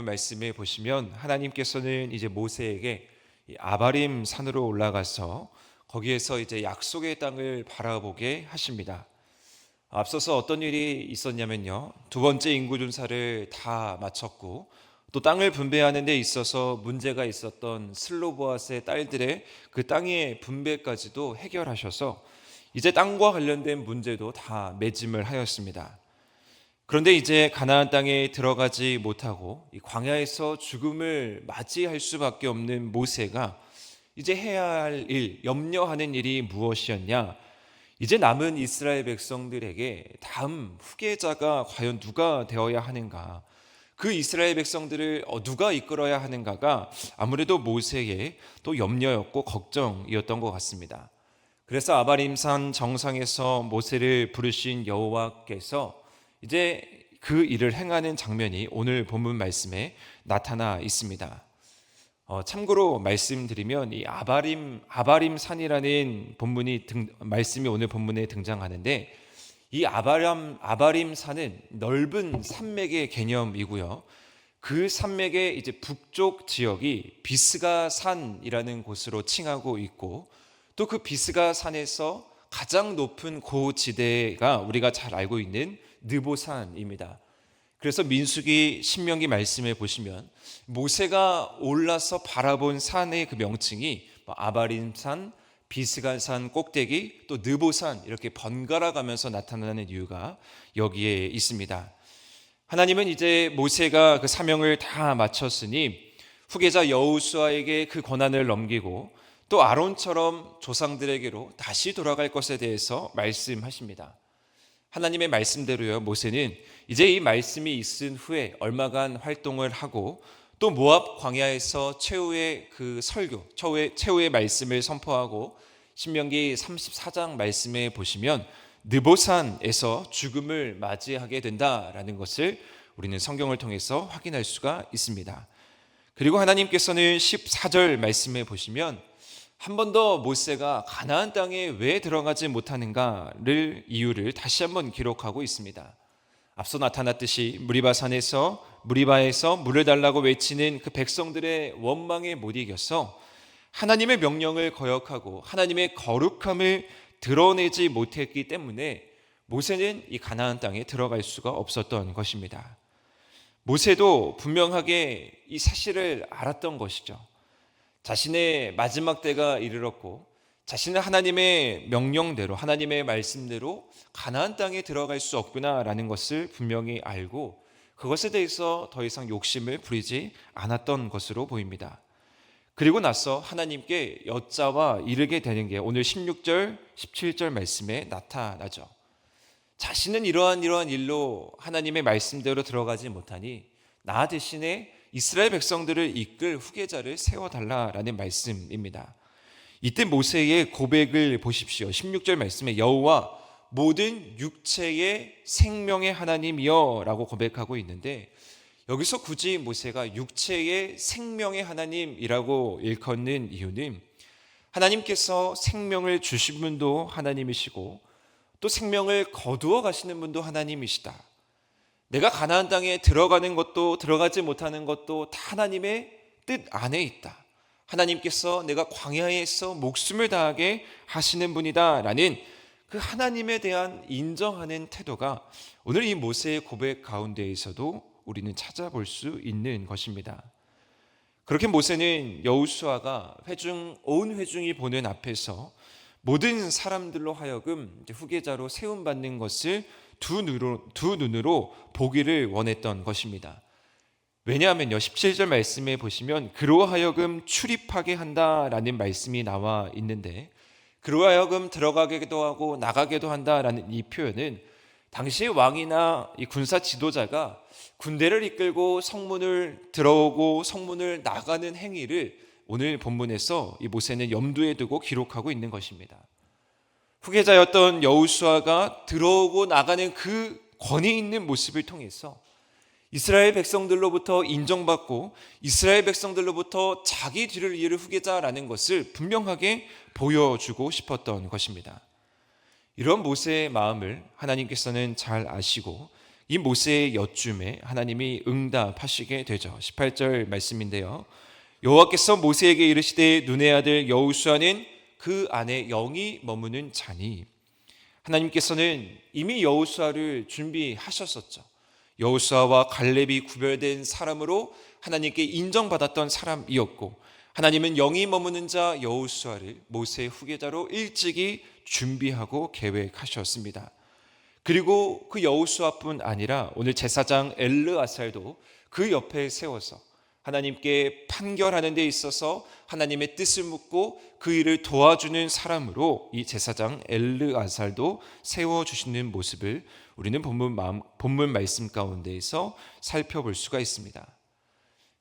말씀에 보시면 하나님께서는 이제 모세에게 이 아바림 산으로 올라가서 거기에서 이제 약속의 땅을 바라보게 하십니다. 앞서서 어떤 일이 있었냐면요, 두 번째 인구조사를 다 마쳤고 또 땅을 분배하는 데 있어서 문제가 있었던 슬로보앗의 딸들의 그 땅의 분배까지도 해결하셔서 이제 땅과 관련된 문제도 다 매짐을 하였습니다. 그런데 이제 가나안 땅에 들어가지 못하고 이 광야에서 죽음을 맞이할 수밖에 없는 모세가 이제 해야 할 일, 염려하는 일이 무엇이었냐? 이제 남은 이스라엘 백성들에게 다음 후계자가 과연 누가 되어야 하는가? 그 이스라엘 백성들을 누가 이끌어야 하는가가 아무래도 모세의 또 염려였고 걱정이었던 것 같습니다. 그래서 아바림산 정상에서 모세를 부르신 여호와께서 이제 그 일을 행하는 장면이 오늘 본문 말씀에 나타나 있습니다. 참고로 말씀드리면 이 아바림산이라는 말씀이 오늘 본문에 등장하는데, 이 아바림산은 넓은 산맥의 개념이고요. 그 산맥의 이제 북쪽 지역이 비스가산이라는 곳으로 칭하고 있고, 또 그 비스가산에서 가장 높은 고지대가 우리가 잘 알고 있는 느보산입니다. 그래서 민수기 신명기 말씀에 보시면 모세가 올라서 바라본 산의 그 명칭이 아바림산, 비스가산 꼭대기, 또 느보산 이렇게 번갈아 가면서 나타나는 이유가 여기에 있습니다. 하나님은 이제 모세가 그 사명을 다 마쳤으니 후계자 여호수아에게 그 권한을 넘기고 또 아론처럼 조상들에게로 다시 돌아갈 것에 대해서 말씀하십니다. 하나님의 말씀대로요, 모세는 이제 이 말씀이 있은 후에 얼마간 활동을 하고 또 모압 광야에서 최후의 그 설교, 최후의 말씀을 선포하고 신명기 34장 말씀에 보시면 느보산에서 죽음을 맞이하게 된다라는 것을 우리는 성경을 통해서 확인할 수가 있습니다. 그리고 하나님께서는 14절 말씀에 보시면 한 번 더 모세가 가나안 땅에 왜 들어가지 못하는가를 이유를 다시 한번 기록하고 있습니다. 앞서 나타났듯이 무리바에서 물을 달라고 외치는 그 백성들의 원망에 못 이겨서 하나님의 명령을 거역하고 하나님의 거룩함을 드러내지 못했기 때문에 모세는 이 가나안 땅에 들어갈 수가 없었던 것입니다. 모세도 분명하게 이 사실을 알았던 것이죠. 자신의 마지막 때가 이르렀고 자신은 하나님의 명령대로, 하나님의 말씀대로 가나안 땅에 들어갈 수 없구나라는 것을 분명히 알고 그것에 대해서 더 이상 욕심을 부리지 않았던 것으로 보입니다. 그리고 나서 하나님께 여짜와 이르게 되는 게 오늘 16절, 17절 말씀에 나타나죠. 자신은 이러한 일로 하나님의 말씀대로 들어가지 못하니 나 대신에 이스라엘 백성들을 이끌 후계자를 세워달라라는 말씀입니다. 이때 모세의 고백을 보십시오. 16절 말씀에 여호와 모든 육체의 생명의 하나님이여 라고 고백하고 있는데, 여기서 굳이 모세가 육체의 생명의 하나님이라고 일컫는 이유는 하나님께서 생명을 주신 분도 하나님이시고 또 생명을 거두어 가시는 분도 하나님이시다. 내가 가나안 땅에 들어가는 것도 들어가지 못하는 것도 다 하나님의 뜻 안에 있다. 하나님께서 내가 광야에서 목숨을 다하게 하시는 분이다 라는 그 하나님에 대한 인정하는 태도가 오늘 이 모세의 고백 가운데에서도 우리는 찾아볼 수 있는 것입니다. 그렇게 모세는 여호수아가 온 회중이 보는 앞에서 모든 사람들로 하여금 후계자로 세움받는 것을 두 눈으로 보기를 원했던 것입니다. 왜냐하면요, 17절 말씀에 보시면 그로 하여금 출입하게 한다라는 말씀이 나와 있는데, 그로 하여금 들어가게도 하고 나가게도 한다라는 이 표현은 당시의 왕이나 이 군사 지도자가 군대를 이끌고 성문을 들어오고 성문을 나가는 행위를 오늘 본문에서 이 모세는 염두에 두고 기록하고 있는 것입니다. 후계자였던 여호수아가 들어오고 나가는 그 권위 있는 모습을 통해서 이스라엘 백성들로부터 인정받고 이스라엘 백성들로부터 자기 뒤를 이을 후계자라는 것을 분명하게 보여주고 싶었던 것입니다. 이런 모세의 마음을 하나님께서는 잘 아시고 이 모세의 여쭌에 하나님이 응답하시게 되죠. 18절 말씀인데요. 여호와께서 모세에게 이르시되 눈의 아들 여호수아는 그 안에 영이 머무는 자니. 하나님께서는 이미 여호수아를 준비하셨었죠. 여호수아와 갈렙이 구별된 사람으로 하나님께 인정받았던 사람이었고, 하나님은 영이 머무는 자 여호수아를 모세의 후계자로 일찍이 준비하고 계획하셨습니다. 그리고 그 여호수아뿐 아니라 오늘 제사장 엘르아살도 그 옆에 세워서 하나님께 판결하는 데 있어서 하나님의 뜻을 묻고 그 일을 도와주는 사람으로 이 제사장 엘르아살도 세워주시는 모습을 우리는 본문 말씀 가운데에서 살펴볼 수가 있습니다.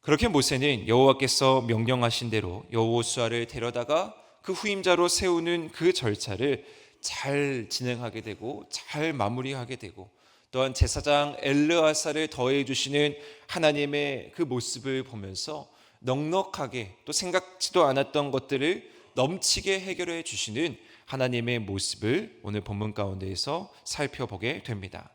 그렇게 모세는 여호와께서 명령하신 대로 여호수아를 데려다가 그 후임자로 세우는 그 절차를 잘 진행하게 되고 잘 마무리하게 되고, 또한 제사장 엘르아살을 더해 주시는 하나님의 그 모습을 보면서 넉넉하게 또 생각지도 않았던 것들을 넘치게 해결해 주시는 하나님의 모습을 오늘 본문 가운데에서 살펴보게 됩니다.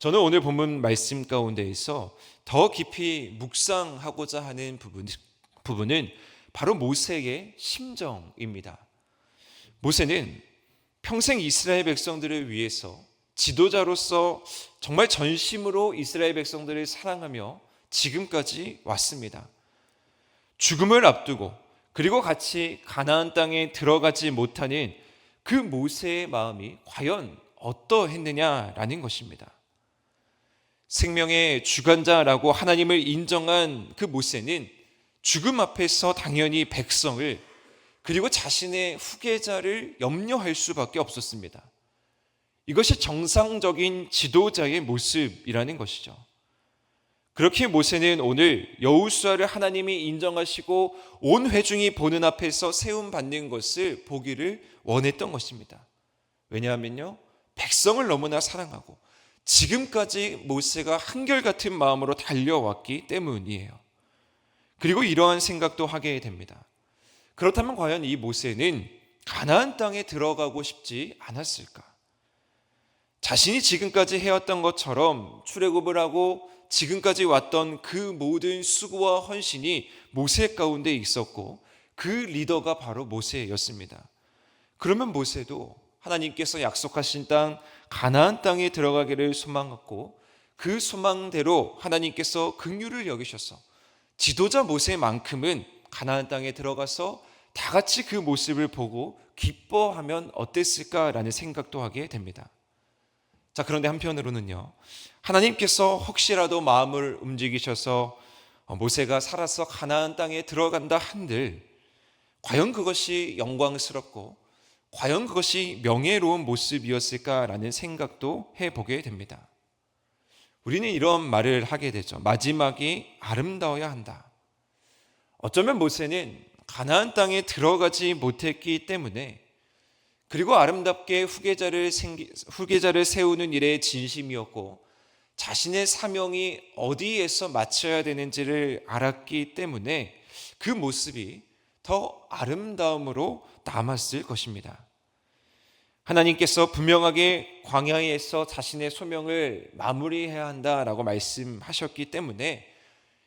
저는 오늘 본문 말씀 가운데에서 더 깊이 묵상하고자 하는 부분은 바로 모세의 심정입니다. 모세는 평생 이스라엘 백성들을 위해서 지도자로서 정말 전심으로 이스라엘 백성들을 사랑하며 지금까지 왔습니다. 죽음을 앞두고 그리고 같이 가나안 땅에 들어가지 못하는 그 모세의 마음이 과연 어떠했느냐라는 것입니다. 생명의 주관자라고 하나님을 인정한 그 모세는 죽음 앞에서 당연히 백성을 그리고 자신의 후계자를 염려할 수밖에 없었습니다. 이것이 정상적인 지도자의 모습이라는 것이죠. 그렇게 모세는 오늘 여호수아를 하나님이 인정하시고 온 회중이 보는 앞에서 세움받는 것을 보기를 원했던 것입니다. 왜냐하면요, 백성을 너무나 사랑하고 지금까지 모세가 한결같은 마음으로 달려왔기 때문이에요. 그리고 이러한 생각도 하게 됩니다. 그렇다면 과연 이 모세는 가나안 땅에 들어가고 싶지 않았을까? 자신이 지금까지 해왔던 것처럼 출애굽을 하고 지금까지 왔던 그 모든 수고와 헌신이 모세 가운데 있었고 그 리더가 바로 모세였습니다. 그러면 모세도 하나님께서 약속하신 땅 가나안 땅에 들어가기를 소망했고 그 소망대로 하나님께서 긍휼을 여기셔서 지도자 모세만큼은 가나안 땅에 들어가서 다 같이 그 모습을 보고 기뻐하면 어땠을까라는 생각도 하게 됩니다. 자, 그런데 한편으로는요, 하나님께서 혹시라도 마음을 움직이셔서 모세가 살아서 가나안 땅에 들어간다 한들 과연 그것이 영광스럽고 과연 그것이 명예로운 모습이었을까라는 생각도 해보게 됩니다. 우리는 이런 말을 하게 되죠. 마지막이 아름다워야 한다. 어쩌면 모세는 가나안 땅에 들어가지 못했기 때문에, 그리고 아름답게 후계자를 세우는 일에 진심이었고 자신의 사명이 어디에서 마쳐야 되는지를 알았기 때문에 그 모습이 더 아름다움으로 남았을 것입니다. 하나님께서 분명하게 광야에서 자신의 소명을 마무리해야 한다라고 말씀하셨기 때문에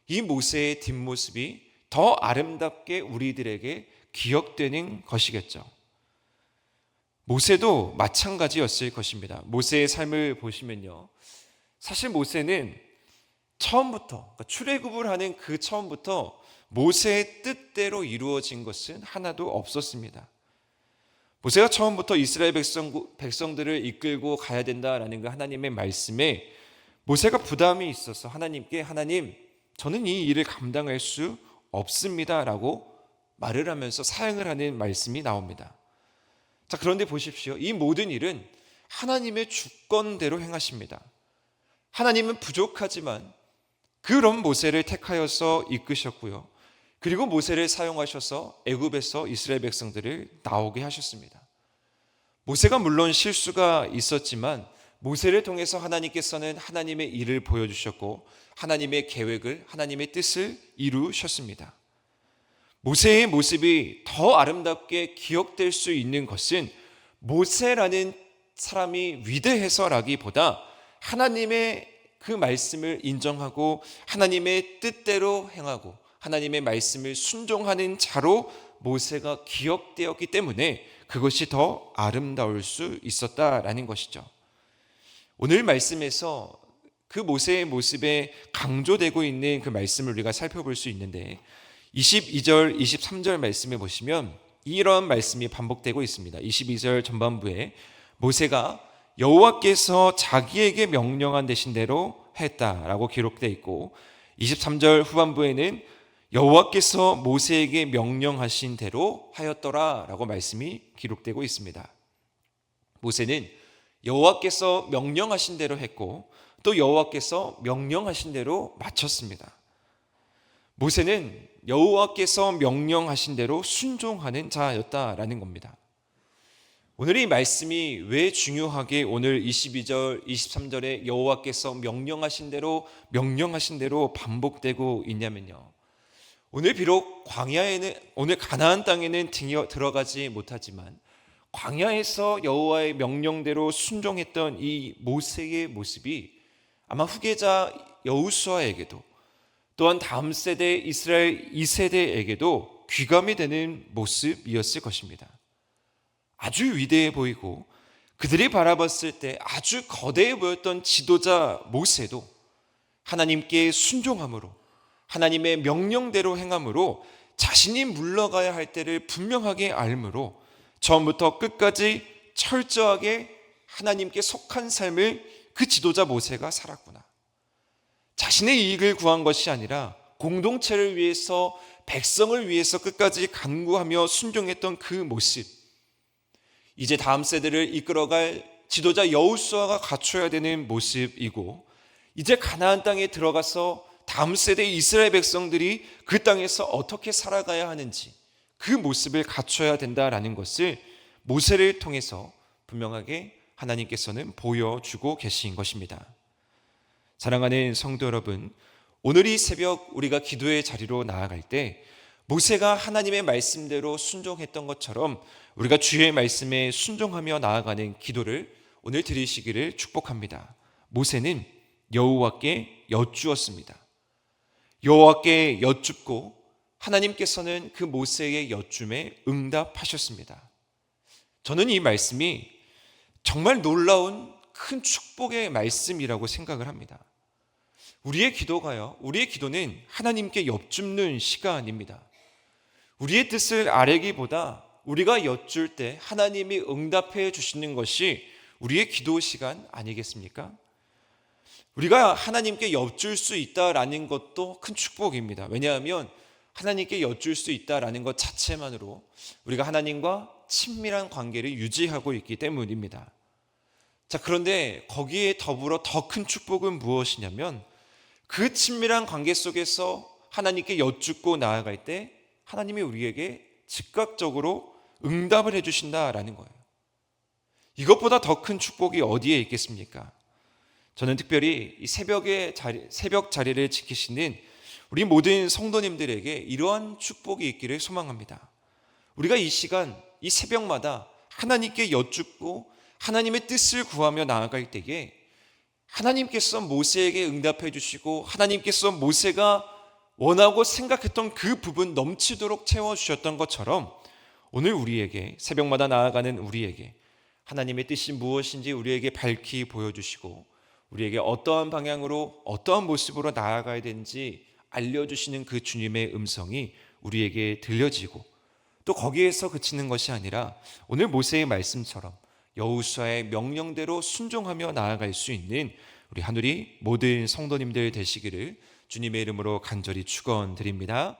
이 모세의 뒷모습이 더 아름답게 우리들에게 기억되는 것이겠죠. 모세도 마찬가지였을 것입니다. 모세의 삶을 보시면요, 사실 모세는 처음부터, 그러니까 출애굽을 하는 그 처음부터 모세의 뜻대로 이루어진 것은 하나도 없었습니다. 모세가 처음부터 이스라엘 백성들을 이끌고 가야 된다라는 그 하나님의 말씀에 모세가 부담이 있어서 하나님께, 하나님, 저는 이 일을 감당할 수 없습니다라고 말을 하면서 사양을 하는 말씀이 나옵니다. 자, 그런데 보십시오. 이 모든 일은 하나님의 주권대로 행하십니다. 하나님은 부족하지만 그런 모세를 택하여서 이끄셨고요. 그리고 모세를 사용하셔서 애굽에서 이스라엘 백성들을 나오게 하셨습니다. 모세가 물론 실수가 있었지만 모세를 통해서 하나님께서는 하나님의 일을 보여주셨고 하나님의 계획을, 하나님의 뜻을 이루셨습니다. 모세의 모습이 더 아름답게 기억될 수 있는 것은 모세라는 사람이 위대해서라기보다 하나님의 그 말씀을 인정하고 하나님의 뜻대로 행하고 하나님의 말씀을 순종하는 자로 모세가 기억되었기 때문에 그것이 더 아름다울 수 있었다라는 것이죠. 오늘 말씀에서 그 모세의 모습에 강조되고 있는 그 말씀을 우리가 살펴볼 수 있는데 22절, 23절 말씀에 보시면 이런 말씀이 반복되고 있습니다. 22절 전반부에 모세가 여호와께서 자기에게 명령한 대신대로 했다라고 기록되어 있고 23절 후반부에는 여호와께서 모세에게 명령하신 대로 하였더라라고 말씀이 기록되고 있습니다. 모세는 여호와께서 명령하신 대로 했고 또 여호와께서 명령하신 대로 마쳤습니다. 모세는 여호와께서 명령하신 대로 순종하는 자였다라는 겁니다. 오늘 이 말씀이 왜 중요하게 오늘 22절, 23절에 여호와께서 명령하신 대로 반복되고 있냐면요. 오늘 비록 광야에는 오늘 가나안 땅에는 들어가지 못하지만 광야에서 여호와의 명령대로 순종했던 이 모세의 모습이 아마 후계자 여호수아에게도 또한 다음 세대 이스라엘 2세대에게도 귀감이 되는 모습이었을 것입니다. 아주 위대해 보이고 그들이 바라봤을 때 아주 거대해 보였던 지도자 모세도 하나님께 순종함으로 하나님의 명령대로 행함으로 자신이 물러가야 할 때를 분명하게 알므로 처음부터 끝까지 철저하게 하나님께 속한 삶을 그 지도자 모세가 살았구나. 자신의 이익을 구한 것이 아니라 공동체를 위해서 백성을 위해서 끝까지 간구하며 순종했던 그 모습, 이제 다음 세대를 이끌어갈 지도자 여호수아가 갖춰야 되는 모습이고 이제 가나안 땅에 들어가서 다음 세대 이스라엘 백성들이 그 땅에서 어떻게 살아가야 하는지 그 모습을 갖춰야 된다라는 것을 모세를 통해서 분명하게 하나님께서는 보여주고 계신 것입니다. 사랑하는 성도 여러분, 오늘 이 새벽 우리가 기도의 자리로 나아갈 때 모세가 하나님의 말씀대로 순종했던 것처럼 우리가 주의 말씀에 순종하며 나아가는 기도를 오늘 드리시기를 축복합니다. 모세는 여호와께 여쭈었습니다. 여호와께 여쭙고 하나님께서는 그 모세의 여쭈에 응답하셨습니다. 저는 이 말씀이 정말 놀라운 큰 축복의 말씀이라고 생각을 합니다. 우리의 기도는 하나님께 여쭙는 시간입니다. 우리의 뜻을 아뢰기보다 우리가 여쭐 때 하나님이 응답해 주시는 것이 우리의 기도 시간 아니겠습니까? 우리가 하나님께 여쭐 수 있다라는 것도 큰 축복입니다. 왜냐하면 하나님께 여쭐 수 있다라는 것 자체만으로 우리가 하나님과 친밀한 관계를 유지하고 있기 때문입니다. 자, 그런데 거기에 더불어 더 큰 축복은 무엇이냐면 그 친밀한 관계 속에서 하나님께 여쭙고 나아갈 때 하나님이 우리에게 즉각적으로 응답을 해주신다라는 거예요. 이것보다 더 큰 축복이 어디에 있겠습니까? 저는 특별히 이 새벽 자리를 지키시는 우리 모든 성도님들에게 이러한 축복이 있기를 소망합니다. 우리가 이 시간, 이 새벽마다 하나님께 여쭙고 하나님의 뜻을 구하며 나아갈 때에 하나님께서 모세에게 응답해 주시고 하나님께서 모세가 원하고 생각했던 그 부분 넘치도록 채워주셨던 것처럼 오늘 우리에게 새벽마다 나아가는 우리에게 하나님의 뜻이 무엇인지 우리에게 밝히 보여주시고 우리에게 어떠한 방향으로 어떠한 모습으로 나아가야 되는지 알려주시는 그 주님의 음성이 우리에게 들려지고 또 거기에서 그치는 것이 아니라 오늘 모세의 말씀처럼 여호수아의 명령대로 순종하며 나아갈 수 있는 우리 하늘이 모든 성도님들 되시기를 주님의 이름으로 간절히 축원드립니다.